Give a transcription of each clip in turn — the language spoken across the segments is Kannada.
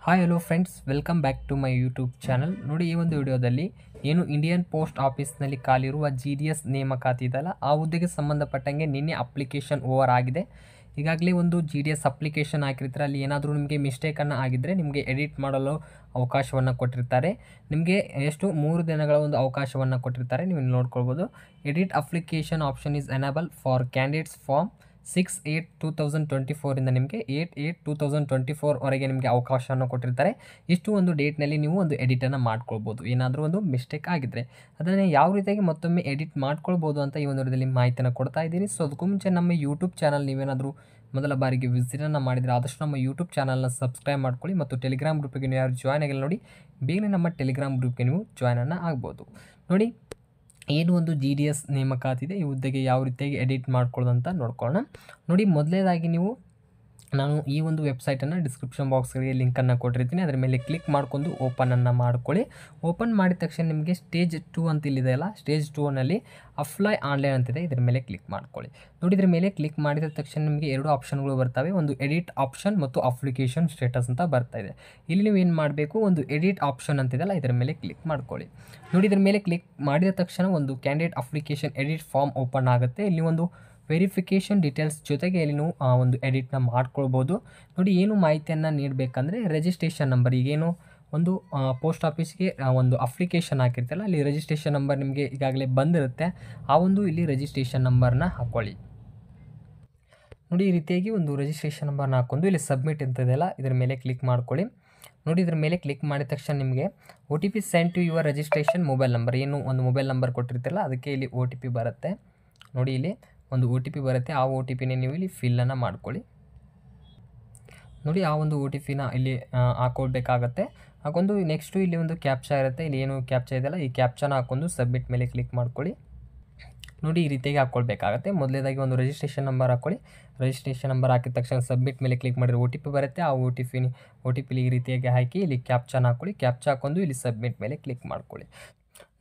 Hi hello friends, welcome back to my YouTube channel. ನೋಡಿ, ಈ ಒಂದು ವಿಡಿಯೋದಲ್ಲಿ ಏನು ಇಂಡಿಯನ್ ಪೋಸ್ಟ್ ಆಫೀಸ್ನಲ್ಲಿ ಖಾಲಿರುವ GDS ನೇಮಕಾತಿ ಇದೆಯಲ್ಲ, ಆ ಹುದ್ದೆಗೆ ಸಂಬಂಧಪಟ್ಟಂಗೆ ನಿನ್ನೆ ಅಪ್ಲಿಕೇಶನ್ ಓವರ್ ಆಗಿದೆ. ಈಗಾಗಲೇ ಒಂದು GDS ಅಪ್ಲಿಕೇಶನ್ ಹಾಕಿರ್ತಾರೆ. ಅಲ್ಲಿ ಏನಾದರೂ ನಿಮಗೆ ಮಿಸ್ಟೇಕನ್ನು ಆಗಿದ್ದರೆ ನಿಮಗೆ ಎಡಿಟ್ ಮಾಡಲು ಅವಕಾಶವನ್ನು ಕೊಟ್ಟಿರ್ತಾರೆ. ನಿಮಗೆ ಎಷ್ಟು 3 ದಿನಗಳ ಒಂದು ಅವಕಾಶವನ್ನು ಕೊಟ್ಟಿರ್ತಾರೆ. ನೀವು ಇಲ್ಲಿ ನೋಡ್ಕೊಳ್ಬೋದು. Edit application option is enable for candidates form 6/8/2024 ಇಂದ ನಿಮಗೆ 8/8/2024 ವರೆಗೆ ನಿಮಗೆ ಅವಕಾಶವನ್ನು ಕೊಟ್ಟಿರ್ತಾರೆ. ಇಷ್ಟು ಒಂದು ಡೇಟ್ನಲ್ಲಿ ನೀವು ಒಂದು ಎಡಿಟನ್ನು ಮಾಡ್ಕೊಳ್ಬೋದು. ಏನಾದರೂ ಒಂದು ಮಿಸ್ಟೇಕ್ ಆಗಿದ್ದರೆ ಅದನ್ನು ಯಾವ ರೀತಿಯಾಗಿ ಮತ್ತೊಮ್ಮೆ ಎಡಿಟ್ ಮಾಡ್ಕೊಳ್ಬೋದು ಅಂತ ಈ ಒಂದು ವಿಡಿಯೋದಲ್ಲಿ ಮಾಹಿತಿಯನ್ನು ಕೊಡ್ತಾ ಇದ್ದೀನಿ. ಸೊ ಅದಕ್ಕೂ ಮುಂಚೆ ನಮ್ಮ ಯೂಟ್ಯೂಬ್ ಚಾನಲ್ ನೀವೇನಾದರೂ ಮೊದಲ ಬಾರಿಗೆ ವಿಸಿಟನ್ನು ಮಾಡಿದರೆ ಆದಷ್ಟು ನಮ್ಮ ಯೂಟ್ಯೂಬ್ ಚಾನಲ್ನ ಸಬ್ಸ್ಕ್ರೈಬ್ ಮಾಡ್ಕೊಳ್ಳಿ ಮತ್ತು ಟೆಲಿಗ್ರಾಮ್ ಗ್ರೂಪಿಗೆ ನೀವು ಯಾರು ಜಾಯ್ನ್ ಆಗಿಲ್ಲ ನೋಡಿ, ಬೇಗನೆ ನಮ್ಮ ಟೆಲಿಗ್ರಾಮ್ ಗ್ರೂಪ್ಗೆ ನೀವು ಜಾಯ್ನನ್ನು ಆಗ್ಬೋದು. ನೋಡಿ, ಏನು ಒಂದು GDS ನೇಮಕಾತಿ ಇದೆ, ಈ ಹುದ್ದೆಗೆ ಯಾವ ರೀತಿಯಾಗಿ ಎಡಿಟ್ ಮಾಡ್ಕೊಳ್ಳೋದು ಅಂತ ನೋಡ್ಕೊಳ್ಳೋಣ. ನೋಡಿ, ಮೊದಲನೇದಾಗಿ ನಾನು ಈ ಒಂದು ವೆಬ್ಸೈಟನ್ನು ಡಿಸ್ಕ್ರಿಪ್ಷನ್ ಬಾಕ್ಸ್ಗೆ ಲಿಂಕನ್ನು ಕೊಟ್ಟಿರ್ತೀನಿ. ಅದರ ಮೇಲೆ ಕ್ಲಿಕ್ ಮಾಡ್ಕೊಂಡು ಓಪನನ್ನು ಮಾಡ್ಕೊಳ್ಳಿ. ಓಪನ್ ಮಾಡಿದ ತಕ್ಷಣ ನಿಮಗೆ ಸ್ಟೇಜ್ 2 ಅಂತ ಇಲ್ಲಿದೆಯಲ್ಲ, ಸ್ಟೇಜ್ 2ನಲ್ಲಿ ಅಪ್ಲೈ ಆನ್ಲೈನ್ ಅಂತಿದೆ. ಇದರ ಮೇಲೆ ಕ್ಲಿಕ್ ಮಾಡ್ಕೊಳ್ಳಿ. ನೋಡಿ, ಇದರ ಮೇಲೆ ಕ್ಲಿಕ್ ಮಾಡಿದ ತಕ್ಷಣ ನಿಮಗೆ 2 ಆಪ್ಷನ್ಗಳು ಬರ್ತವೆ. ಒಂದು ಎಡಿಟ್ ಆಪ್ಷನ್ ಮತ್ತು ಅಪ್ಲಿಕೇಶನ್ ಸ್ಟೇಟಸ್ ಅಂತ ಬರ್ತಾ ಇದೆ. ಇಲ್ಲಿ ನೀವು ಏನು ಮಾಡಬೇಕು, ಒಂದು ಎಡಿಟ್ ಆಪ್ಷನ್ ಅಂತಿದೆಯಲ್ಲ, ಇದರ ಮೇಲೆ ಕ್ಲಿಕ್ ಮಾಡ್ಕೊಳ್ಳಿ. ನೋಡಿ, ಇದರ ಮೇಲೆ ಕ್ಲಿಕ್ ಮಾಡಿದ ತಕ್ಷಣ ಒಂದು candidate application edit form open ಆಗುತ್ತೆ. ಇಲ್ಲಿ ಒಂದು ವೆರಿಫಿಕೇಷನ್ ಡೀಟೇಲ್ಸ್ ಜೊತೆಗೆ ಇಲ್ಲಿ ನೀವು ಒಂದು ಎಡಿಟ್ನ ಮಾಡ್ಕೊಳ್ಬೋದು. ನೋಡಿ, ಏನು ಮಾಹಿತಿಯನ್ನು ನೀಡಬೇಕಂದ್ರೆ ರಿಜಿಸ್ಟ್ರೇಷನ್ ನಂಬರ್, ಈಗೇನು ಒಂದು ಪೋಸ್ಟ್ ಆಫೀಸ್ಗೆ ಒಂದು ಅಪ್ಲಿಕೇಶನ್ ಹಾಕಿರ್ತೀರಲ್ಲ, ಅಲ್ಲಿ ರಿಜಿಸ್ಟ್ರೇಷನ್ ನಂಬರ್ ನಿಮಗೆ ಈಗಾಗಲೇ ಬಂದಿರುತ್ತೆ. ಆ ಒಂದು ಇಲ್ಲಿ ರಿಜಿಸ್ಟ್ರೇಷನ್ ನಂಬರ್ನ ಹಾಕ್ಕೊಳ್ಳಿ. ನೋಡಿ, ಈ ರೀತಿಯಾಗಿ ಒಂದು ರಿಜಿಸ್ಟ್ರೇಷನ್ ನಂಬರ್ನ ಹಾಕ್ಕೊಂಡು ಇಲ್ಲಿ ಸಬ್ಮಿಟ್ ಅಂತ ಇದೆಯಲ್ಲ, ಇದರ ಮೇಲೆ ಕ್ಲಿಕ್ ಮಾಡ್ಕೊಳ್ಳಿ. ನೋಡಿ, ಇದರ ಮೇಲೆ ಕ್ಲಿಕ್ ಮಾಡಿದ ತಕ್ಷಣ ನಿಮಗೆ OTP send to your registration mobile number, ಏನು ಒಂದು ಮೊಬೈಲ್ ನಂಬರ್ ಕೊಟ್ಟಿರ್ತಿರಲ್ಲ ಅದಕ್ಕೆ ಇಲ್ಲಿ OTP ಬರುತ್ತೆ. ನೋಡಿ, ಇಲ್ಲಿ ಒಂದು OTP ಬರುತ್ತೆ. ಆ OTPನೇ ನೀವು ಇಲ್ಲಿ ಫಿಲ್ಲನ್ನು ಮಾಡ್ಕೊಳ್ಳಿ. ನೋಡಿ, ಆ ಒಂದು OTPನ ಇಲ್ಲಿ ಹಾಕೊಳ್ಬೇಕಾಗತ್ತೆ. ಹಾಕೊಂಡು ನೆಕ್ಸ್ಟು ಇಲ್ಲಿ ಒಂದು ಕ್ಯಾಪ್ಚಾ ಇರುತ್ತೆ. ಇಲ್ಲಿ ಏನು ಕ್ಯಾಪ್ಚಾ ಇದೆಯಲ್ಲ, ಈ ಕ್ಯಾಪ್ಚಾನ ಹಾಕೊಂಡು ಸಬ್ಮಿಟ್ ಮೇಲೆ ಕ್ಲಿಕ್ ಮಾಡ್ಕೊಳ್ಳಿ. ನೋಡಿ, ಈ ರೀತಿಯಾಗಿ ಹಾಕ್ಕೊಳ್ಬೇಕಾಗತ್ತೆ. ಮೊದಲನೇದಾಗಿ ಒಂದು ರಿಜಿಸ್ಟ್ರೇಷನ್ ನಂಬರ್ ಹಾಕ್ಕೊಳ್ಳಿ. ರಿಜಿಸ್ಟ್ರೇಷನ್ ನಂಬರ್ ಹಾಕಿದ ತಕ್ಷಣ ಸಬ್ಮಿಟ್ ಮೇಲೆ ಕ್ಲಿಕ್ ಮಾಡಿದ್ರೆ OTP ಬರುತ್ತೆ. ಆ OTPಲಿ ಈ ರೀತಿಯಾಗಿ ಹಾಕಿ ಇಲ್ಲಿ ಕ್ಯಾಪ್ಚಾನ ಹಾಕ್ಕೊಳ್ಳಿ. ಕ್ಯಾಪ್ಚಾ ಹಾಕೊಂಡು ಇಲ್ಲಿ ಸಬ್ಮಿಟ್ ಮೇಲೆ ಕ್ಲಿಕ್ ಮಾಡ್ಕೊಳ್ಳಿ.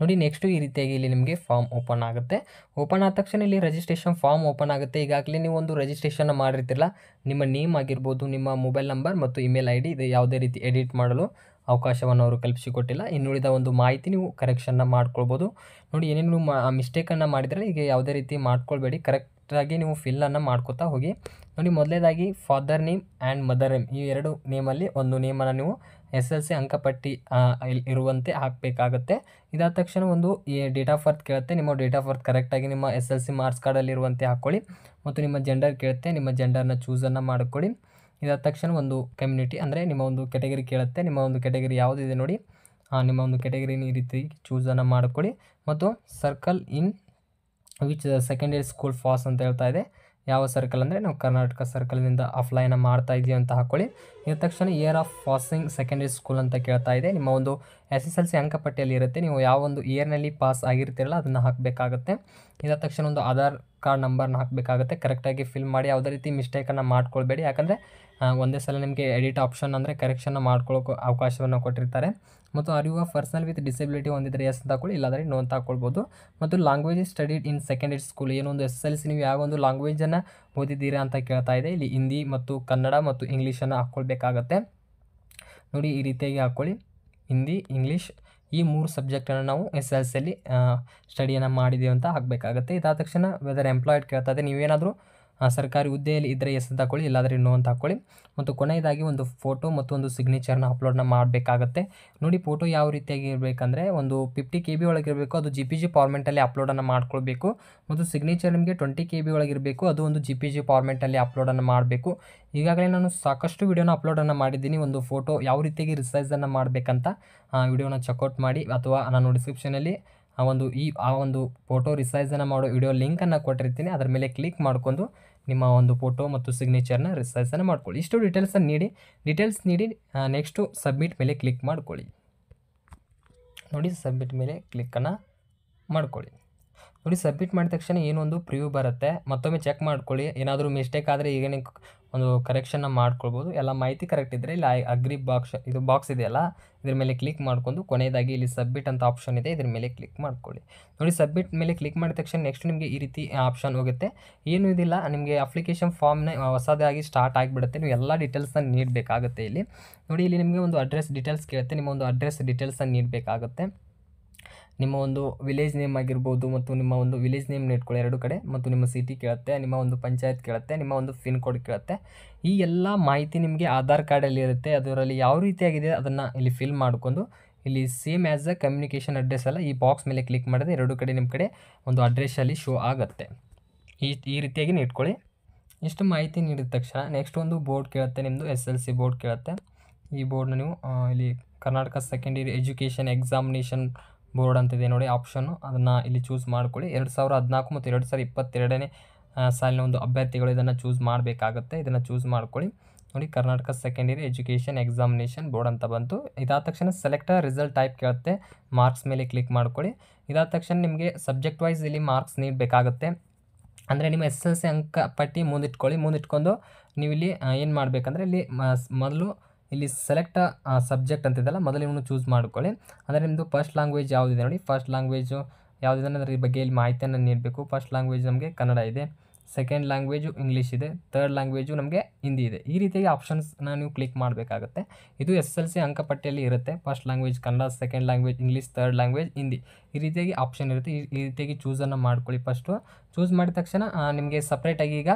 ನೋಡಿ, ನೆಕ್ಸ್ಟು ಈ ರೀತಿಯಾಗಿ ಇಲ್ಲಿ ನಿಮಗೆ ಫಾರ್ಮ್ ಓಪನ್ ಆಗುತ್ತೆ. ಓಪನ್ ಆದ ತಕ್ಷಣ ಇಲ್ಲಿ ರಿಜಿಸ್ಟ್ರೇಷನ್ ಫಾರ್ಮ್ ಓಪನ್ ಆಗುತ್ತೆ. ಈಗಾಗಲೇ ನೀವು ಒಂದು ರಿಜಿಸ್ಟ್ರೇಷನ್ ಮಾಡಿರ್ತಿರಲ್ಲ, ನಿಮ್ಮ ನೇಮ್ ಆಗಿರ್ಬೋದು, ನಿಮ್ಮ ಮೊಬೈಲ್ ನಂಬರ್ ಮತ್ತು ಇಮೇಲ್ ID ಇದು ಯಾವುದೇ ರೀತಿ ಎಡಿಟ್ ಮಾಡಲು ಅವಕಾಶವನ್ನು ಅವರು ಕಲ್ಪಿಸಿಕೊಟ್ಟಿಲ್ಲ. ಇನ್ನುಳಿದ ಒಂದು ಮಾಹಿತಿ ನೀವು ಕರೆಕ್ಷನ್ನ ಮಾಡ್ಕೊಳ್ಬೋದು. ನೋಡಿ, ಏನೇನು ಮಿಸ್ಟೇಕನ್ನು ಮಾಡಿದರೆ ಈಗ ಯಾವುದೇ ರೀತಿ ಮಾಡ್ಕೊಳ್ಬೇಡಿ, ಕರೆಕ್ಟಾಗಿ ನೀವು ಫಿಲ್ಲನ್ನು ಮಾಡ್ಕೋತಾ ಹೋಗಿ. ನೋಡಿ, ಮೊದಲನೇದಾಗಿ father name and mother name, ಈ 2 ನೇಮಲ್ಲಿ ಒಂದು ನೇಮನ್ನು ನೀವು SSLC ಅಂಕಪಟ್ಟಿ ಇರುವಂತೆ ಹಾಕಬೇಕಾಗತ್ತೆ. ಇದಾದ ತಕ್ಷಣ ಒಂದು ಡೇಟ್ ಆಫ್ ಬರ್ತ್ ಕೇಳುತ್ತೆ. ನಿಮ್ಮ ಡೇಟ್ ಆಫ್ ಬರ್ತ್ ಕರೆಕ್ಟಾಗಿ ನಿಮ್ಮ SSLC ಮಾರ್ಕ್ಸ್ ಕಾರ್ಡಲ್ಲಿ ಇರುವಂತೆ ಹಾಕ್ಕೊಳ್ಳಿ. ಮತ್ತು ನಿಮ್ಮ ಜೆಂಡರ್ ಕೇಳುತ್ತೆ, ನಿಮ್ಮ ಜೆಂಡರ್ನ ಚೂಸನ್ನು ಮಾಡ್ಕೊಳ್ಳಿ. ಇದಾದ ತಕ್ಷಣ ಒಂದು ಕಮ್ಯುನಿಟಿ ಅಂದರೆ ನಿಮ್ಮ ಒಂದು ಕೆಟಗರಿ ಕೇಳುತ್ತೆ. ನಿಮ್ಮ ಒಂದು ಕೆಟಗರಿ ಯಾವುದಿದೆ ನೋಡಿ, ನಿಮ್ಮ ಒಂದು ಕೆಟಗರಿನ ಈ ರೀತಿ ಚೂಸನ್ನು ಮಾಡ್ಕೊಳ್ಳಿ. ಮತ್ತು circle in which secondary school pass ಅಂತ ಹೇಳ್ತಾ ಇದೆ. ಯಾವ ಸರ್ಕಲ್ ಅಂದರೆ ನಾವು ಕರ್ನಾಟಕ ಸರ್ಕಲ್ನಿಂದ ಅಪ್ಲೈನ ಮಾಡ್ತಾ ಇದ್ದೀವಿ ಅಂತ ಹಾಕ್ಕೊಳ್ಳಿ. ಇದ ತಕ್ಷಣ year of passing secondary school ಅಂತ ಕೇಳ್ತಾ ಇದೆ. ನಿಮ್ಮ ಒಂದು SSLC ಅಂಕಪಟ್ಟಿಯಲ್ಲಿ ಇರುತ್ತೆ. ನೀವು ಯಾವ ಒಂದು ಇಯರ್ನಲ್ಲಿ ಪಾಸ್ ಆಗಿರ್ತೀರಲ್ಲ ಅದನ್ನು ಹಾಕಬೇಕಾಗುತ್ತೆ. ಇದಾದ ತಕ್ಷಣ ಒಂದು ಆಧಾರ್ ಕಾರ್ಡ್ ನಂಬರ್ನ ಹಾಕಬೇಕಾಗುತ್ತೆ. ಕರೆಕ್ಟಾಗಿ ಫಿಲ್ ಮಾಡಿ, ಯಾವುದೇ ರೀತಿ ಮಿಸ್ಟೇಕನ್ನು ಮಾಡ್ಕೊಳ್ಬೇಡಿ. ಯಾಕಂದರೆ ಒಂದೇ ಸಲ ನಿಮಗೆ ಎಡಿಟ್ ಆಪ್ಷನ್ ಅಂದರೆ ಕರೆಕ್ಷನ್ನ ಮಾಡ್ಕೊಳ್ಳೋಕೆ ಅವಕಾಶವನ್ನು ಕೊಟ್ಟಿರ್ತಾರೆ. ಮತ್ತು are you a personal with disability ಹೊಂದಿದ್ರೆ ಎಸ್ ಅಂತ ಹಾಕೊಳ್ಳಿ, ಇಲ್ಲಾಂದರೆ ನೋ ಅಂತ ಹಾಕ್ಕೊಳ್ಬೋದು. ಮತ್ತು language studied in secondary school, ಏನೊಂದು SSLC ನೀವು ಯಾವ ಒಂದು ಲ್ಯಾಂಗ್ವೇಜನ್ನು ಓದಿದ್ದೀರಾ ಅಂತ ಕೇಳ್ತಾ ಇದೆ. ಇಲ್ಲಿ ಹಿಂದಿ ಮತ್ತು ಕನ್ನಡ ಮತ್ತು ಇಂಗ್ಲೀಷನ್ನು ಹಾಕ್ಕೊಳ್ಬೇಕಾಗತ್ತೆ. ನೋಡಿ, ಈ ರೀತಿಯಾಗಿ ಹಾಕ್ಕೊಳ್ಳಿ. ಹಿಂದಿ, ಇಂಗ್ಲೀಷ್ ಈ 3 ಸಬ್ಜೆಕ್ಟನ್ನು ನಾವು SSLCಯಲ್ಲಿ ಸ್ಟಡಿಯನ್ನು ಮಾಡಿದ್ದೀವಿ ಅಂತ ಹಾಕಬೇಕಾಗತ್ತೆ. ಇದಾದ ತಕ್ಷಣ ವೆದರ್ ಎಂಪ್ಲಾಯ್ಡ್ ಕೇಳ್ತಾ ಇದೆ. ನೀವೇನಾದರೂ ಸರ್ಕಾರಿ ಹುದ್ದೆಯಲ್ಲಿ ಇದ್ದರೆ ಎಸ್ ಅಂತ ಹಾಕ್ಕೊಳ್ಳಿ, ಇಲ್ಲಾಂದರೆ ನೋ ಅಂತ ಹಾಕ್ಕೊಳ್ಳಿ. ಮತ್ತು ಕೊನೆಯದಾಗಿ ಒಂದು ಫೋಟೋ ಮತ್ತು ಒಂದು ಸಿಗ್ನೇಚರ್ನ ಅಪ್ಲೋಡ್ನ ಮಾಡಬೇಕಾಗತ್ತೆ. ನೋಡಿ, ಫೋಟೋ ಯಾವ ರೀತಿಯಾಗಿ ಇರಬೇಕಂದ್ರೆ ಒಂದು 50 KB ಒಳಗಿರಬೇಕು, ಅದು GPG ಫಾರ್ಮೆಟಲ್ಲಿ ಅಪ್ಲೋಡನ್ನು ಮಾಡ್ಕೊಳ್ಬೇಕು. ಮತ್ತು ಸಿಗ್ನೇಚರ್ ನಿಮಗೆ 20 KB ಒಳಗಿರಬೇಕು, ಅದು ಒಂದು GPG ಫಾರ್ಮೆಟಲ್ಲಿ ಅಪ್ಲೋಡನ್ನು ಮಾಡಬೇಕು. ಈಗಾಗಲೇ ನಾನು ಸಾಕಷ್ಟು ವಿಡಿಯೋನ ಅಪ್ಲೋಡನ್ನು ಮಾಡಿದ್ದೀನಿ. ಒಂದು ಫೋಟೋ ಯಾವ ರೀತಿಯಾಗಿ ರಿಸೈಸನ್ನು ಮಾಡಬೇಕಂತ ವಿಡಿಯೋನ ಚೆಕ್ಔಟ್ ಮಾಡಿ, ಅಥವಾ ನಾನು ಡಿಸ್ಕ್ರಿಪ್ಷನಲ್ಲಿ ಆ ಒಂದು ಫೋಟೋ ರಿಸೈಸನ್ನು ಮಾಡೋ ವಿಡಿಯೋ ಲಿಂಕನ್ನು ಕೊಟ್ಟಿರ್ತೀನಿ. ಅದರ ಮೇಲೆ ಕ್ಲಿಕ್ ಮಾಡ್ಕೊಂಡು ನಿಮ್ಮ ಒಂದು ಫೋಟೋ ಮತ್ತು ಸಿಗ್ನೇಚರ್ನ ರಿಸೈಸನ್ನು ಮಾಡ್ಕೊಳ್ಳಿ. ಇಷ್ಟು ಡೀಟೇಲ್ಸ್ ನೀಡಿ ನೆಕ್ಸ್ಟು ಸಬ್ಮಿಟ್ ಮೇಲೆ ಕ್ಲಿಕ್ ಮಾಡ್ಕೊಳ್ಳಿ. ನೋಡಿ, ಸಬ್ಮಿಟ್ ಮೇಲೆ ಕ್ಲಿಕ್ಕನ್ನು ಮಾಡ್ಕೊಳ್ಳಿ. ನೋಡಿ ಸಬ್ಮಿಟ್ ಮಾಡಿದ ತಕ್ಷಣ ಏನೊಂದು ಪ್ರಿವ್ಯೂ ಬರುತ್ತೆ, ಮತ್ತೊಮ್ಮೆ ಚೆಕ್ ಮಾಡ್ಕೊಳ್ಳಿ. ಏನಾದರೂ ಮಿಸ್ಟೇಕ್ ಆದರೆ ಈಗನೇ ಒಂದು ಕರೆಕ್ಷನ್ನ ಮಾಡ್ಕೊಳ್ಬೋದು. ಎಲ್ಲ ಮಾಹಿತಿ ಕರೆಕ್ಟ್ ಇದ್ದರೆ ಇಲ್ಲಿ ಅಗ್ರಿ ಬಾಕ್ಸ್ ಇದೆಯಲ್ಲ, ಇದ್ರ ಮೇಲೆ ಕ್ಲಿಕ್ ಮಾಡ್ಕೊಂಡು ಕೊನೆಯದಾಗಿ ಇಲ್ಲಿ ಸಬ್ಮಿಟ್ ಅಂತ ಆಪ್ಷನ್ ಇದೆ, ಇದ್ರ ಮೇಲೆ ಕ್ಲಿಕ್ ಮಾಡ್ಕೊಳ್ಳಿ. ನೋಡಿ ಸಬ್ಮಿಟ್ ಮೇಲೆ ಕ್ಲಿಕ್ ಮಾಡಿದ ತಕ್ಷಣ ನೆಕ್ಸ್ಟ್ ನಿಮಗೆ ಈ ರೀತಿ ಆಪ್ಷನ್ ಹೋಗುತ್ತೆ. ಏನೂ ಇದಿಲ್ಲ, ನಿಮಗೆ ಅಪ್ಲಿಕೇಶನ್ ಫಾರ್ಮ್ನ ಹೊಸದಾಗಿ ಸ್ಟಾರ್ಟ್ ಆಗಿಬಿಡುತ್ತೆ. ನೀವು ಎಲ್ಲ ಡೀಟೇಲ್ಸ್ನ ನೀಡಬೇಕಾಗುತ್ತೆ. ಇಲ್ಲಿ ನೋಡಿ, ಇಲ್ಲಿ ನಿಮಗೆ ಒಂದು ಅಡ್ರೆಸ್ ಡೀಟೇಲ್ಸ್ ಕೇಳುತ್ತೆ. ನಿಮ್ಮ ಒಂದು ಅಡ್ರೆಸ್ ಡೀಟೇಲ್ಸನ್ನು ನೀಡಬೇಕಾಗುತ್ತೆ. ನಿಮ್ಮ ಒಂದು ವಿಲೇಜ್ ನೇಮ್ ಆಗಿರ್ಬೋದು ಮತ್ತು ನಿಮ್ಮ ಒಂದು ವಿಲೇಜ್ ನೇಮ್ ಇಟ್ಕೊಳ್ಳಿ ಎರಡು ಕಡೆ, ಮತ್ತು ನಿಮ್ಮ ಸಿಟಿ ಕೇಳುತ್ತೆ, ನಿಮ್ಮ ಒಂದು ಪಂಚಾಯತ್ ಕೇಳುತ್ತೆ, ನಿಮ್ಮ ಒಂದು ಪಿನ್ ಕೋಡ್ ಕೇಳುತ್ತೆ. ಈ ಎಲ್ಲ ಮಾಹಿತಿ ನಿಮಗೆ ಆಧಾರ್ ಕಾರ್ಡಲ್ಲಿ ಇರುತ್ತೆ. ಅದರಲ್ಲಿ ಯಾವ ರೀತಿಯಾಗಿದೆ ಅದನ್ನು ಇಲ್ಲಿ ಫಿಲ್ ಮಾಡ್ಕೊಂಡು ಇಲ್ಲಿ same as a communication address ಅಲ್ಲ, ಈ ಬಾಕ್ಸ್ ಮೇಲೆ ಕ್ಲಿಕ್ ಮಾಡಿದ್ರೆ ಎರಡು ಕಡೆ ನಿಮ್ಮ ಕಡೆ ಒಂದು ಅಡ್ರೆಸ್ಸಲ್ಲಿ ಶೋ ಆಗುತ್ತೆ. ಈ ರೀತಿಯಾಗಿ ಇಟ್ಕೊಳ್ಳಿ. ಇಷ್ಟು ಮಾಹಿತಿ ನೀಡಿದ ತಕ್ಷಣ ನೆಕ್ಸ್ಟ್ ಒಂದು ಬೋರ್ಡ್ ಕೇಳುತ್ತೆ, ನಿಮ್ಮದು SLC ಬೋರ್ಡ್ ಕೇಳುತ್ತೆ. ಈ ಬೋರ್ಡ್ನ ನೀವು ಇಲ್ಲಿ Karnataka secondary education examination board ಅಂತಿದೆ ನೋಡಿ ಆಪ್ಷನ್ನು, ಅದನ್ನು ಇಲ್ಲಿ ಚೂಸ್ ಮಾಡ್ಕೊಳ್ಳಿ. 2014 ಮತ್ತು 2022ನೇ ಸಾಲಿನ ಒಂದು ಅಭ್ಯರ್ಥಿಗಳು ಇದನ್ನು ಚೂಸ್ ಮಾಡಬೇಕಾಗುತ್ತೆ. ಇದನ್ನು ಚೂಸ್ ಮಾಡ್ಕೊಳ್ಳಿ. ನೋಡಿ, Karnataka secondary education examination board ಅಂತ ಬಂತು. ಇದಾದ ತಕ್ಷಣ ಸೆಲೆಕ್ಟ್ ರಿಸಲ್ಟ್ ಟೈಪ್ ಕೇಳುತ್ತೆ, ಮಾರ್ಕ್ಸ್ ಮೇಲೆ ಕ್ಲಿಕ್ ಮಾಡ್ಕೊಳ್ಳಿ. ಇದಾದ ತಕ್ಷಣ ನಿಮಗೆ ಸಬ್ಜೆಕ್ಟ್ ವೈಸ್ ಇಲ್ಲಿ ಮಾರ್ಕ್ಸ್ ನೀಡಬೇಕಾಗುತ್ತೆ. ಅಂದರೆ ನಿಮ್ಮ SLC ಅಂಕ ಪಟ್ಟಿ ಮುಂದಿಟ್ಕೊಂಡು ನೀವು ಇಲ್ಲಿ ಏನು ಮಾಡಬೇಕಂದ್ರೆ ಇಲ್ಲಿ ಮೊದಲು ಇಲ್ಲಿ ಸೆಲೆಕ್ಟ್ ಸಬ್ಜೆಕ್ಟ್ ಅಂತಿದೆಯಲ್ಲ, ಮೊದಲು ನೀವು ಚೂಸ್ ಮಾಡ್ಕೊಳ್ಳಿ. ಅಂದರೆ ನಿಮ್ಮದು ಫಸ್ಟ್ ಲ್ಯಾಂಗ್ವೇಜ್ ಯಾವುದಿದೆ ನೋಡಿ, ಫಸ್ಟ್ ಲ್ಯಾಂಗ್ವೇಜು ಯಾವುದಿದೆ ಅನ್ನೋದ್ರ ಬಗ್ಗೆ ಇಲ್ಲಿ ಮಾಹಿತಿಯನ್ನು ನೀಡಬೇಕು. ಫಸ್ಟ್ ಲ್ಯಾಂಗ್ವೇಜ್ ನಮಗೆ ಕನ್ನಡ ಇದೆ, ಸೆಕೆಂಡ್ ಲ್ಯಾಂಗ್ವೇಜು ಇಂಗ್ಲೀಷ್ ಇದೆ, ಥರ್ಡ್ ಲ್ಯಾಂಗ್ವೇಜು ನಮಗೆ ಹಿಂದಿ ಇದೆ. ಈ ರೀತಿಯಾಗಿ ಆಪ್ಷನ್ಸ್ನ ನೀವು ಕ್ಲಿಕ್ ಮಾಡಬೇಕಾಗುತ್ತೆ. ಇದು SLC ಅಂಕಪಟ್ಟಿಯಲ್ಲಿ ಇರುತ್ತೆ. First language Kannada, second language English, third language Hindi, ಈ ರೀತಿಯಾಗಿ ಆಪ್ಷನ್ ಇರುತ್ತೆ. ಈ ರೀತಿಯಾಗಿ ಚೂಸನ್ನು ಮಾಡ್ಕೊಳ್ಳಿ. ಫಸ್ಟು ಚೂಸ್ ಮಾಡಿದ ತಕ್ಷಣ ನಿಮಗೆ ಸಪ್ರೇಟಾಗಿ ಈಗ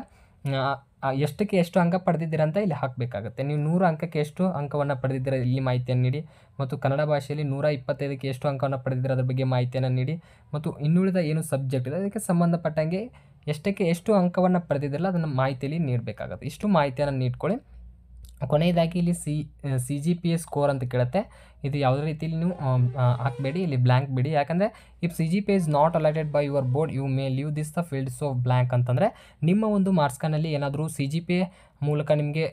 ಎಷ್ಟಕ್ಕೆ ಎಷ್ಟು ಅಂಕ ಪಡೆದಿದ್ದೀರ ಅಂತ ಇಲ್ಲಿ ಹಾಕಬೇಕಾಗುತ್ತೆ. ನೀವು 100 ಅಂಕಕ್ಕೆ ಎಷ್ಟು ಅಂಕವನ್ನು ಪಡೆದಿದ್ದೀರ ಇಲ್ಲಿ ಮಾಹಿತಿಯನ್ನು ನೀಡಿ, ಮತ್ತು ಕನ್ನಡ ಭಾಷೆಯಲ್ಲಿ 125ಕ್ಕೆ ಎಷ್ಟು ಅಂಕವನ್ನು ಪಡೆದಿದ್ದೀರ ಅದ್ರ ಬಗ್ಗೆ ಮಾಹಿತಿಯನ್ನು ನೀಡಿ, ಮತ್ತು ಇನ್ನುಳಿದ ಏನು ಸಬ್ಜೆಕ್ಟ್ ಇದೆ ಅದಕ್ಕೆ ಸಂಬಂಧಪಟ್ಟಂಗೆ ಎಷ್ಟಕ್ಕೆ ಎಷ್ಟು ಅಂಕವನ್ನು ಪಡೆದಿದ್ದೀರಲ್ಲ ಅದನ್ನು ಮಾಹಿತಿಯಲ್ಲಿ ನೀಡಬೇಕಾಗುತ್ತೆ. ಇಷ್ಟು ಮಾಹಿತಿಯನ್ನು ನೀಡ್ಕೊಳ್ಳಿ. ಕೊನೆಯದಾಗಿ ಇಲ್ಲಿ CGPA ಸ್ಕೋರ್ ಅಂತ ಕೇಳುತ್ತೆ. ಇದು ಯಾವುದೇ ರೀತಿಯಲ್ಲಿ ನೀವು ಹಾಕಬೇಡಿ, ಇಲ್ಲಿ ಬ್ಲ್ಯಾಂಕ್ ಬಿಡಿ. ಯಾಕಂದರೆ if CGPA is not allotted by your board you may leave this the fields of blank ಅಂತಂದರೆ ನಿಮ್ಮ ಒಂದು ಮಾರ್ಕ್ಸ್ ಕಾರ್ಡ್ನಲ್ಲಿ ಏನಾದರೂ CGPA ಮೂಲಕ ನಿಮಗೆ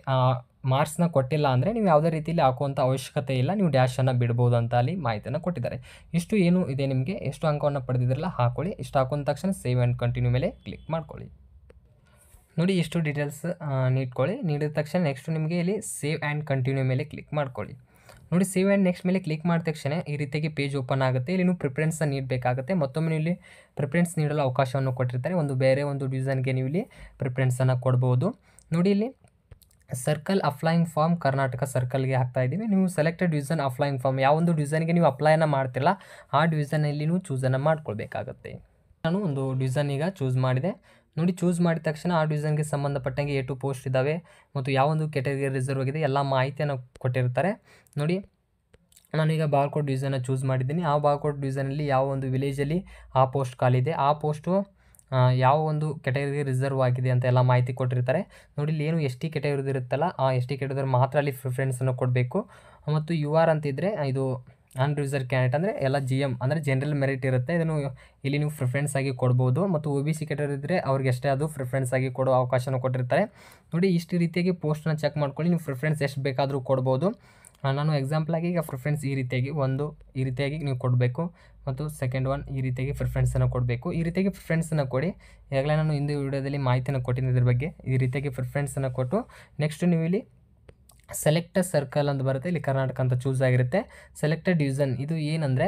ಮಾರ್ಕ್ಸ್ನ ಕೊಟ್ಟಿಲ್ಲ ಅಂದರೆ ನೀವು ಯಾವುದೇ ರೀತಿಯಲ್ಲಿ ಹಾಕುವಂಥ ಅವಶ್ಯಕತೆ ಇಲ್ಲ, ನೀವು ಡ್ಯಾಶನ್ನು ಬಿಡ್ಬೋದು ಅಂತ ಅಲ್ಲಿ ಮಾಹಿತಿಯನ್ನು ಕೊಟ್ಟಿದ್ದಾರೆ. ಇಷ್ಟು ಏನು ಇದೆ ನಿಮಗೆ ಎಷ್ಟು ಅಂಕವನ್ನು ಪಡೆದಿದ್ರಲ್ಲ ಹಾಕೊಳ್ಳಿ. ಇಷ್ಟು ಹಾಕೊಂಡ ತಕ್ಷಣ ಸೇವ್ ಆ್ಯಂಡ್ ಕಂಟಿನ್ಯೂ ಮೇಲೆ ಕ್ಲಿಕ್ ಮಾಡ್ಕೊಳ್ಳಿ. ನೋಡಿ, ಇಷ್ಟು ಡೀಟೇಲ್ಸ್ ನೀಡ್ಕೊಳ್ಳಿ. ನೀಡಿದ ತಕ್ಷಣ ನೆಕ್ಸ್ಟ್ ನಿಮಗೆ ಇಲ್ಲಿ ಸೇವ್ ಆ್ಯಂಡ್ ಕಂಟಿನ್ಯೂ ಮೇಲೆ ಕ್ಲಿಕ್ ಮಾಡ್ಕೊಳ್ಳಿ. ನೋಡಿ, ಸೇವ್ ಆ್ಯಂಡ್ ನೆಕ್ಸ್ಟ್ ಮೇಲೆ ಕ್ಲಿಕ್ ಮಾಡಿದ ತಕ್ಷಣ ಈ ರೀತಿಯಾಗಿ ಪೇಜ್ ಓಪನ್ ಆಗುತ್ತೆ. ಇಲ್ಲಿ ನೀವು ಪ್ರಿಫರೆನ್ಸ್ನ ನೀಡಬೇಕಾಗುತ್ತೆ. ಮತ್ತೊಮ್ಮೆ ಇಲ್ಲಿ ಪ್ರಿಫರೆನ್ಸ್ ನೀಡಲು ಅವಕಾಶವನ್ನು ಕೊಟ್ಟಿರ್ತಾರೆ. ಬೇರೆ ಒಂದು ಡಿವಿಷನ್ಗೆ ನೀವು ಇಲ್ಲಿ ಪ್ರಿಫರೆನ್ಸನ್ನು ಕೊಡ್ಬೋದು. ನೋಡಿ, ಇಲ್ಲಿ ಸರ್ಕಲ್ ಅಪ್ಲೈಯಿಂಗ್ ಫಾರ್ಮ್ ಕರ್ನಾಟಕ ಸರ್ಕಲ್ಗೆ ಹಾಕ್ತಾ ಇದ್ದೀವಿ. ನೀವು ಸೆಲೆಕ್ಟೆಡ್ ಡಿವಿಷನ್ ಅಪ್ಲೈಯಿಂಗ್ ಫಾರ್ಮ್ ಯಾವ ಒಂದು ಡಿವಿಷನ್ಗೆ ನೀವು ಅಪ್ಲೈನ ಮಾಡ್ತಿರಲ್ಲ ಆ ಡಿವಿಷನಲ್ಲಿ ನೀವು ಚೂಸನ್ನು ಮಾಡ್ಕೊಳ್ಬೇಕಾಗತ್ತೆ. ನಾನು ಒಂದು ಡಿವಿಷನ್ ಈಗ ಚೂಸ್ ಮಾಡಿದೆ. ನೋಡಿ, ಚೂಸ್ ಮಾಡಿದ ತಕ್ಷಣ ಆ ಡಿವಿಷನ್ಗೆ ಸಂಬಂಧಪಟ್ಟಂಗೆ 8 ಪೋಸ್ಟ್ ಇದ್ದಾವೆ ಮತ್ತು ಯಾವೊಂದು ಕೆಟಗರಿ ರಿಸರ್ವ್ ಆಗಿದೆ ಎಲ್ಲ ಮಾಹಿತಿಯನ್ನು ಕೊಟ್ಟಿರ್ತಾರೆ. ನೋಡಿ, ನಾನೀಗ ಬಾಗಲಕೋಟೆ ಡಿವಿಷನ್ನ ಚೂಸ್ ಮಾಡಿದ್ದೀನಿ. ಆ ಬಾಗಲಕೋಟೆ ಡಿವಿಷನಲ್ಲಿ ಯಾವ ಒಂದು ವಿಲೇಜಲ್ಲಿ ಆ ಪೋಸ್ಟ್ ಖಾಲಿದೆ, ಆ ಪೋಸ್ಟು ಯಾವ ಒಂದು ಕೆಟಗರಿಗೆ ರಿಸರ್ವ್ ಆಗಿದೆ ಅಂತ ಎಲ್ಲ ಮಾಹಿತಿ ಕೊಟ್ಟಿರ್ತಾರೆ. ನೋಡಿ, ಇಲ್ಲಿ ಏನು ST ಕೆಟಗರಿದು ಇರುತ್ತಲ್ಲ ಆ ST ಕೆಟಗರಿ ಮಾತ್ರ ಅಲ್ಲಿ ಪ್ರಿಫರೆನ್ಸನ್ನು ಕೊಡಬೇಕು. ಮತ್ತು UR ಅಂತಿದ್ದರೆ ಇದು ಅನ್ರಿಸರ್ವ್ ಕ್ಯಾಂಡಿಡೇಟ್ ಅಂದರೆ ಎಲ್ಲ GM ಅಂದರೆ ಜನರಲ್ ಮೆರಿಟ್ ಇರುತ್ತೆ. ಇದನ್ನು ಇಲ್ಲಿ ನೀವು ಪ್ರಿಫರೆನ್ಸ್ ಆಗಿ ಕೊಡ್ಬೋದು. ಮತ್ತು OBC ಕೆಟಗರಿ ಇದ್ದರೆ ಅವ್ರಿಗೆ ಎಷ್ಟೇ ಅದು ಪ್ರಿಫರೆನ್ಸ್ ಆಗಿ ಕೊಡೋ ಅವಕಾಶನ ಕೊಟ್ಟಿರ್ತಾರೆ. ನೋಡಿ, ಇಷ್ಟು ರೀತಿಯಾಗಿ ಪೋಸ್ಟನ್ನ ಚೆಕ್ ಮಾಡ್ಕೊಳ್ಳಿ. ನೀವು ಪ್ರಿಫರೆನ್ಸ್ ಎಷ್ಟು ಬೇಕಾದರೂ ಕೊಡ್ಬೋದು. ನಾನು ಎಕ್ಸಾಂಪಲಾಗಿ ಈಗ ಪ್ರಿಫರೆನ್ಸ್ ಈ ರೀತಿಯಾಗಿ ನೀವು ಕೊಡಬೇಕು, ಮತ್ತು ಸೆಕೆಂಡ್ ಒನ್ ಈ ರೀತಿಯಾಗಿ ಪ್ರಿಫರೆನ್ಸನ್ನು ಕೊಡಬೇಕು. ಈ ರೀತಿಯಾಗಿ ಪ್ರಿಫರೆನ್ಸನ್ನು ಕೊಡಿ. ಈಗಾಗಲೇ ನಾನು ಹಿಂದೆ ವಿಡಿಯೋದಲ್ಲಿ ಮಾಹಿತಿಯನ್ನು ಕೊಟ್ಟಿದ್ದೀನಿ ಇದ್ರ ಬಗ್ಗೆ. ಈ ರೀತಿಯಾಗಿ ಪ್ರಿಫರೆನ್ಸನ್ನು ಕೊಟ್ಟು ನೆಕ್ಸ್ಟ್ ನೀವು ಇಲ್ಲಿ ಸೆಲೆಕ್ಟ್ ಸರ್ಕಲ್ ಅಂತ ಬರುತ್ತೆ, ಇಲ್ಲಿ ಕರ್ನಾಟಕ ಅಂತ ಚೂಸ್ ಆಗಿರುತ್ತೆ. ಸೆಲೆಕ್ಟೆಡ್ ಡಿವಿಷನ್ ಇದು ಏನಂದರೆ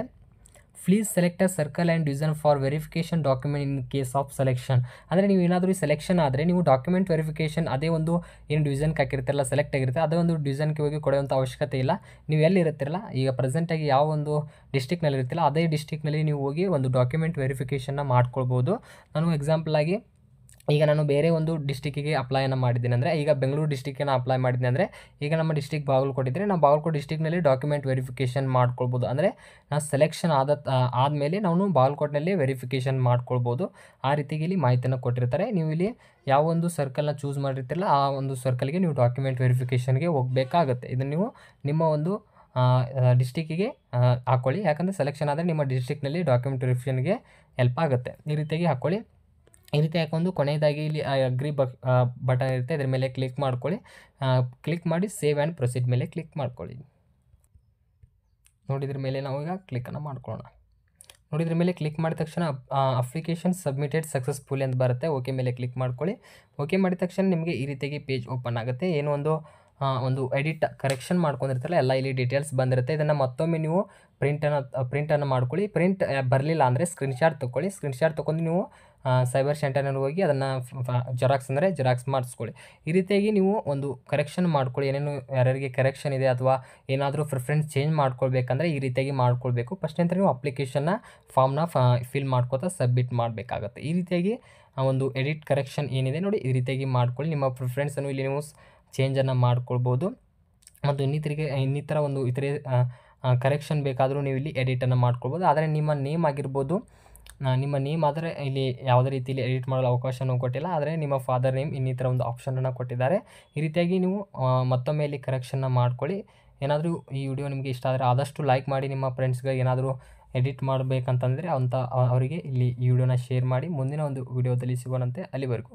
please select a circle and division for verification document in case of selection. ಅಂದರೆ ನೀವು ಏನಾದರೂ ಸೆಲೆಕ್ಷನ್ ಆದರೆ ನೀವು ಡಾಕ್ಯುಮೆಂಟ್ ವೆರಿಫಿಕೇಷನ್ ಅದೇ ಒಂದು ಏನು ಡಿವಿಷನ್ಗೆ ಹಾಕಿರ್ತಿರಲ್ಲ ಸೆಲೆಕ್ಟ್ ಆಗಿರುತ್ತೆ ಅದೇ ಒಂದು ಡಿವಿಷನ್ಗೆ ಹೋಗಿ ಕೊಡುವಂಥ ಅವಶ್ಯಕತೆ ಇಲ್ಲ. ನೀವು ಎಲ್ಲಿರುತ್ತಿರಲ್ಲ ಈಗ ಪ್ರೆಸೆಂಟಾಗಿ ಯಾವ ಒಂದು ಡಿಸ್ಟಿಕ್ನಲ್ಲಿ ಇರ್ತಿಲ್ಲ ಅದೇ ಡಿಸ್ಟಿಕ್ನಲ್ಲಿ ನೀವು ಹೋಗಿ ಒಂದು ಡಾಕ್ಯುಮೆಂಟ್ ವೆರಿಫಿಕೇಷನ್ನ ಮಾಡ್ಕೊಳ್ಬೋದು. ನಾನು ಎಕ್ಸಾಂಪಲಾಗಿ ಈಗ ನಾನು ಬೇರೆ ಒಂದು ಡಿಸ್ಟಿಕ್ಕಿಗೆ ಅಪ್ಲೈಯನ್ನು ಮಾಡಿದ್ದೀನಿ ಅಂದರೆ ಈಗ ಬೆಂಗಳೂರು ಡಿಸ್ಟಿಕ್ಕಿಗೆ ಅಪ್ಲೈ ಮಾಡಿದ್ದೀನಿ ಅಂದರೆ ಈಗ ನಮ್ಮ ಡಿಸ್ಟಿಕ್ ಬಾಗಲಕೋಟೆ ಇದ್ದರೆ ನಾವು ಬಾಗಲಕೋಟೆ ಡಿಸ್ಟಿಕ್ನಲ್ಲಿ ಡಾಕ್ಯುಮೆಂಟ್ ವೆರಿಫಿಕೇಷನ್ ಮಾಡ್ಕೊಳ್ಬೋದು. ಅಂದರೆ ನಾವು ಸೆಲೆಕ್ಷನ್ ಆದಮೇಲೆ ನಾವು ಬಾಗಲಕೋಟೆನಲ್ಲಿ ವೆರಿಫಿಕೇಷನ್ ಮಾಡ್ಕೊಳ್ಬೋದು. ಆ ರೀತಿಗೆ ಇಲ್ಲಿ ಮಾಹಿತಿಯನ್ನು ಕೊಟ್ಟಿರ್ತಾರೆ. ನೀವು ಇಲ್ಲಿ ಯಾವ ಒಂದು ಸರ್ಕಲ್ನ ಚೂಸ್ ಮಾಡಿರ್ತಿರಲ್ಲ ಆ ಒಂದು ಸರ್ಕಲ್ಗೆ ನೀವು ಡಾಕ್ಯುಮೆಂಟ್ ವೆರಿಫಿಕೇಷನ್ಗೆ ಹೋಗಬೇಕಾಗುತ್ತೆ. ಇದನ್ನು ನೀವು ನಿಮ್ಮ ಒಂದು ಡಿಸ್ಟಿಕ್ಕಿಗೆ ಹಾಕ್ಕೊಳ್ಳಿ. ಯಾಕಂದರೆ ಸೆಲೆಕ್ಷನ್ ಆದರೆ ನಿಮ್ಮ ಡಿಸ್ಟಿಕ್ನಲ್ಲಿ ಡಾಕ್ಯುಮೆಂಟ್ ವೆರಿಫಿಕೇಷನ್ಗೆ ಹೆಲ್ಪ್ ಆಗುತ್ತೆ. ಈ ರೀತಿಯಾಗಿ ಹಾಕ್ಕೊಳ್ಳಿ. ಈ ರೀತಿ ಹಾಕೊಂಡು ಕೊನೆಯದಾಗಿ ಇಲ್ಲಿ ಅಗ್ರಿ ಬಟನ್ ಇರುತ್ತೆ, ಇದ್ರ ಮೇಲೆ ಕ್ಲಿಕ್ ಮಾಡ್ಕೊಳ್ಳಿ. ಕ್ಲಿಕ್ ಮಾಡಿ ಸೇವ್ ಆ್ಯಂಡ್ ಪ್ರೊಸೀಡ್ ಮೇಲೆ ಕ್ಲಿಕ್ ಮಾಡ್ಕೊಳ್ಳಿ. ನೋಡಿದ್ರ ಮೇಲೆ ನಾವು ಈಗ ಕ್ಲಿಕ್ಕನ್ನು ಮಾಡ್ಕೊಳ್ಳೋಣ. ನೋಡಿ ಇದ್ರ ಮೇಲೆ ಕ್ಲಿಕ್ ಮಾಡಿದ ತಕ್ಷಣ ಅಪ್ಲಿಕೇಶನ್ ಸಬ್ಮಿಟೆಡ್ ಸಕ್ಸಸ್ಫುಲಿ ಅಂತ ಬರುತ್ತೆ. ಓಕೆ ಮೇಲೆ ಕ್ಲಿಕ್ ಮಾಡ್ಕೊಳ್ಳಿ. ಓಕೆ ಮಾಡಿದ ತಕ್ಷಣ ನಿಮಗೆ ಈ ರೀತಿಯಾಗಿ ಪೇಜ್ ಓಪನ್ ಆಗುತ್ತೆ. ಏನೋ ಒಂದು ಎಡಿಟ್ ಕರೆಕ್ಷನ್ ಮಾಡ್ಕೊಂಡಿರ್ತಾರಲ್ಲ ಎಲ್ಲ ಇಲ್ಲಿ ಡೀಟೇಲ್ಸ್ ಬಂದಿರುತ್ತೆ. ಇದನ್ನು ಮತ್ತೊಮ್ಮೆ ನೀವು ಪ್ರಿಂಟನ್ನು ಮಾಡ್ಕೊಳ್ಳಿ. ಪ್ರಿಂಟ್ ಬರಲಿಲ್ಲ ಅಂದರೆ ಸ್ಕ್ರೀನ್ಶಾಟ್ ತೊಗೊಳ್ಳಿ. ಸ್ಕ್ರೀನ್ಶಾಟ್ ತೊಗೊಂಡು ನೀವು ಸೈಬರ್ ಸೆಂಟರ್ನಲ್ಲಿ ಹೋಗಿ ಅದನ್ನು ಜೆರಾಕ್ಸ್ ಅಂದರೆ ಜೆರಾಕ್ಸ್ ಮಾಡಿಸ್ಕೊಳ್ಳಿ. ಈ ರೀತಿಯಾಗಿ ನೀವು ಒಂದು ಕರೆಕ್ಷನ್ ಮಾಡ್ಕೊಳ್ಳಿ. ಏನೇನು ಯಾರ್ಯಾರಿಗೆ ಕರೆಕ್ಷನ್ ಇದೆ ಅಥವಾ ಏನಾದರೂ ಪ್ರಿಫರೆನ್ಸ್ ಚೇಂಜ್ ಮಾಡ್ಕೊಳ್ಬೇಕಂದ್ರೆ ಈ ರೀತಿಯಾಗಿ ಮಾಡ್ಕೊಳ್ಬೇಕು. ಫಸ್ಟ್ ಅಂತ ನೀವು ಅಪ್ಲಿಕೇಶನ್ನ ಫಾರ್ಮ್ನ ಫಿಲ್ ಮಾಡ್ಕೋತಾ ಸಬ್ಮಿಟ್ ಮಾಡಬೇಕಾಗತ್ತೆ. ಈ ರೀತಿಯಾಗಿ ಒಂದು ಎಡಿಟ್ ಕರೆಕ್ಷನ್ ಏನಿದೆ ನೋಡಿ ಈ ರೀತಿಯಾಗಿ ಮಾಡ್ಕೊಳ್ಳಿ. ನಿಮ್ಮ ಪ್ರಿಫರೆನ್ಸನ್ನು ಇಲ್ಲಿ ನೀವು ಚೇಂಜನ್ನು ಮಾಡ್ಕೊಳ್ಬೋದು. ಮತ್ತು ಇನ್ನಿತರ ಒಂದು ಇತರೆ ಕರೆಕ್ಷನ್ ಬೇಕಾದರೂ ನೀವು ಇಲ್ಲಿ ಎಡಿಟನ್ನು ಮಾಡ್ಕೊಳ್ಬೋದು. ಆದರೆ ನಿಮ್ಮ ನೇಮ್ ಆಗಿರ್ಬೋದು, ನಿಮ್ಮ ನೇಮ್ ಆದರೆ ಇಲ್ಲಿ ಯಾವುದೇ ರೀತಿಯಲ್ಲಿ ಎಡಿಟ್ ಮಾಡಲು ಅವಕಾಶನೂ ಕೊಟ್ಟಿಲ್ಲ. ಆದರೆ ನಿಮ್ಮ ಫಾದರ್ ನೇಮ್ ಇನ್ನಿತರ ಒಂದು ಆಪ್ಷನನ್ನು ಕೊಟ್ಟಿದ್ದಾರೆ. ಈ ರೀತಿಯಾಗಿ ನೀವು ಮತ್ತೊಮ್ಮೆ ಇಲ್ಲಿ ಕರೆಕ್ಷನ್ನ ಮಾಡ್ಕೊಳ್ಳಿ. ಏನಾದರೂ ಈ ವಿಡಿಯೋ ನಿಮಗೆ ಇಷ್ಟ ಆದರೆ ಆದಷ್ಟು ಲೈಕ್ ಮಾಡಿ. ನಿಮ್ಮ ಫ್ರೆಂಡ್ಸ್ಗೆ ಏನಾದರೂ ಎಡಿಟ್ ಮಾಡಬೇಕಂತಂದರೆ ಅವರಿಗೆ ಇಲ್ಲಿ ಈ ವಿಡಿಯೋನ ಶೇರ್ ಮಾಡಿ. ಮುಂದಿನ ಒಂದು ವಿಡಿಯೋದಲ್ಲಿ ಸಿಗೋಣಂತೆ. ಅಲ್ಲಿವರೆಗೂ